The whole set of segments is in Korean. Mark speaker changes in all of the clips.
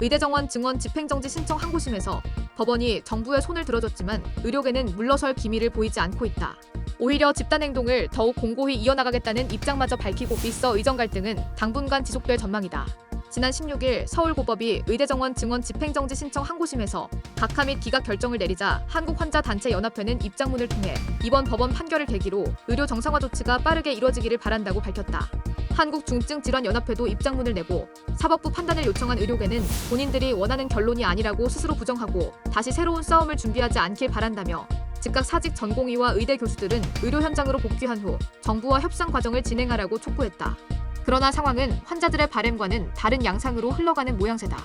Speaker 1: 의대정원 증원 집행정지 신청 항고심에서 법원이 정부의 손을 들어줬지만 의료계는 물러설 기미를 보이지 않고 있다. 오히려 집단행동을 더욱 공고히 이어나가겠다는 입장마저 밝히고 있어 의정 갈등은 당분간 지속될 전망이다. 지난 16일 서울고법이 의대정원 증원 집행정지 신청 항고심에서 각하 및 기각 결정을 내리자 한국환자단체연합회는 입장문을 통해 이번 법원 판결을 계기로 의료 정상화 조치가 빠르게 이뤄지기를 바란다고 밝혔다. 한국중증질환연합회도 입장문을 내고 사법부 판단을 요청한 의료계는 본인들이 원하는 결론이 아니라고 스스로 부정하고 다시 새로운 싸움을 준비하지 않길 바란다며 즉각 사직 전공의와 의대 교수들은 의료 현장으로 복귀한 후 정부와 협상 과정을 진행하라고 촉구했다. 그러나 상황은 환자들의 바램과는 다른 양상으로 흘러가는 모양새다.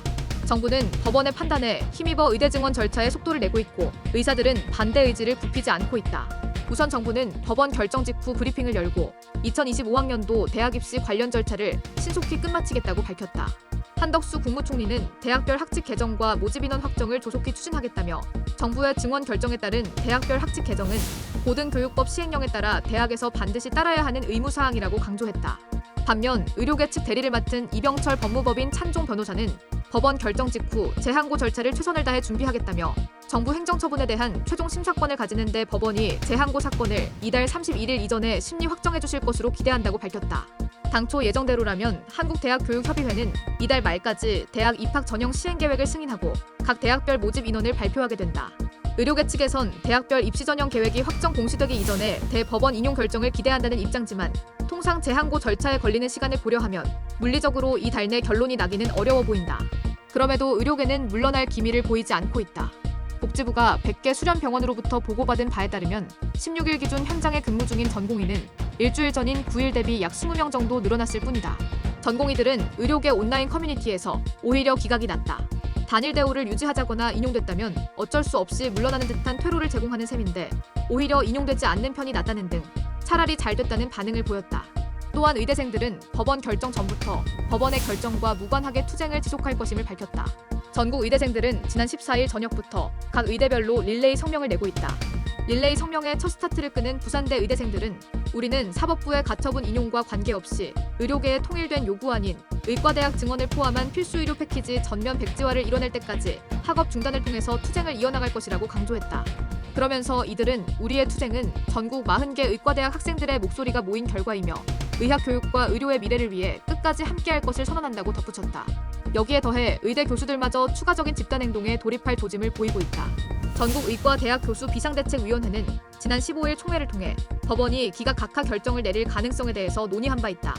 Speaker 1: 정부는 법원의 판단에 힘입어 의대 증원 절차에 속도를 내고 있고 의사들은 반대 의지를 굽히지 않고 있다. 우선 정부는 법원 결정 직후 브리핑을 열고 2025학년도 대학 입시 관련 절차를 신속히 끝마치겠다고 밝혔다. 한덕수 국무총리는 대학별 학칙 개정과 모집 인원 확정을 조속히 추진하겠다며 정부의 증원 결정에 따른 대학별 학칙 개정은 고등교육법 시행령에 따라 대학에서 반드시 따라야 하는 의무사항이라고 강조했다. 반면 의료계 측 대리를 맡은 이병철 법무법인 찬종 변호사는 법원 결정 직후 재항고 절차를 최선을 다해 준비하겠다며 정부 행정처분에 대한 최종 심사권을 가지는 데 법원이 재항고 사건을 이달 31일 이전에 심리 확정해 주실 것으로 기대한다고 밝혔다. 당초 예정대로라면 한국대학교육협의회는 이달 말까지 대학 입학 전형 시행 계획을 승인하고 각 대학별 모집 인원을 발표하게 된다. 의료계 측에선 대학별 입시 전형 계획이 확정 공시되기 이전에 대법원 인용 결정을 기대한다는 입장지만 통상 재항고 절차에 걸리는 시간을 고려하면 물리적으로 이 달 내 결론이 나기는 어려워 보인다. 그럼에도 의료계는 물러날 기미를 보이지 않고 있다. 복지부가 100개 수련병원으로부터 보고받은 바에 따르면 16일 기준 현장에 근무 중인 전공의는 일주일 전인 9일 대비 약 20명 정도 늘어났을 뿐이다. 전공의들은 의료계 온라인 커뮤니티에서 오히려 기각이 났다. 단일 대우를 유지하자거나 인용됐다면 어쩔 수 없이 물러나는 듯한 퇴로를 제공하는 셈인데 오히려 인용되지 않는 편이 낫다는 등 차라리 잘 됐다는 반응을 보였다. 또한 의대생들은 법원 결정 전부터 법원의 결정과 무관하게 투쟁을 지속할 것임을 밝혔다. 전국 의대생들은 지난 14일 저녁부터 각 의대별로 릴레이 성명을 내고 있다. 릴레이 성명의 첫 스타트를 끄는 부산대 의대생들은 우리는 사법부의 가처분 인용과 관계없이 의료계의 통일된 요구안인 의과대학 증원을 포함한 필수 의료 패키지 전면 백지화를 이뤄낼 때까지 학업 중단을 통해서 투쟁을 이어나갈 것이라고 강조했다. 그러면서 이들은 우리의 투쟁은 전국 40개 의과대학 학생들의 목소리가 모인 결과이며 의학교육과 의료의 미래를 위해 끝까지 함께할 것을 선언한다고 덧붙였다. 여기에 더해 의대 교수들마저 추가적인 집단행동에 돌입할 조짐을 보이고 있다. 전국의과대학교수 비상대책위원회는 지난 15일 총회를 통해 법원이 기각 각하 결정을 내릴 가능성에 대해서 논의한 바 있다.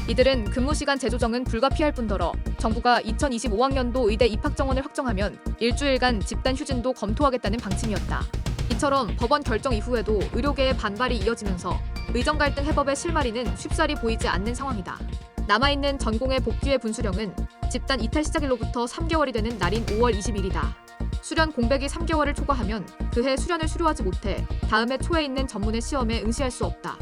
Speaker 1: 이들은 근무시간 재조정은 불가피할 뿐더러 정부가 2025학년도 의대 입학 정원을 확정하면 일주일간 집단 휴진도 검토하겠다는 방침이었다. 이처럼 법원 결정 이후에도 의료계의 반발이 이어지면서 의정 갈등 해법의 실마리는 쉽사리 보이지 않는 상황이다. 남아있는 전공의 복귀의 분수령은 집단 이탈 시작일로부터 3개월이 되는 날인 5월 20일이다. 수련 공백이 3개월을 초과하면 그해 수련을 수료하지 못해 다음 해 초에 있는 전문의 시험에 응시할 수 없다.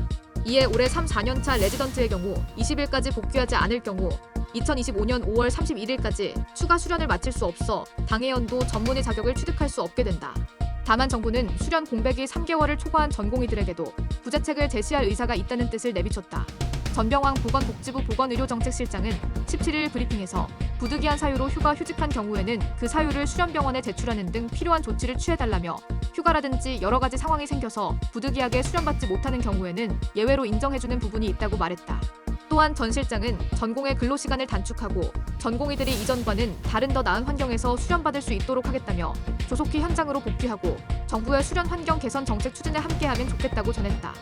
Speaker 1: 이에 올해 3, 4년차 레지던트의 경우 20일까지 복귀하지 않을 경우 2025년 5월 31일까지 추가 수련을 마칠 수 없어 당해연도 전문의 자격을 취득할 수 없게 된다. 다만 정부는 수련 공백이 3개월을 초과한 전공의들에게도 구제책을 제시할 의사가 있다는 뜻을 내비쳤다. 전병왕 보건복지부 보건의료정책실장은 17일 브리핑에서 부득이한 사유로 휴가 휴직한 경우에는 그 사유를 수련병원에 제출하는 등 필요한 조치를 취해달라며 휴가라든지 여러 가지 상황이 생겨서 부득이하게 수련받지 못하는 경우에는 예외로 인정해주는 부분이 있다고 말했다. 또한 전 실장은 전공의 근로시간을 단축하고 전공의들이 이전과는 다른 더 나은 환경에서 수련받을 수 있도록 하겠다며 조속히 현장으로 복귀하고 정부의 수련 환경 개선 정책 추진에 함께하면 좋겠다고 전했다.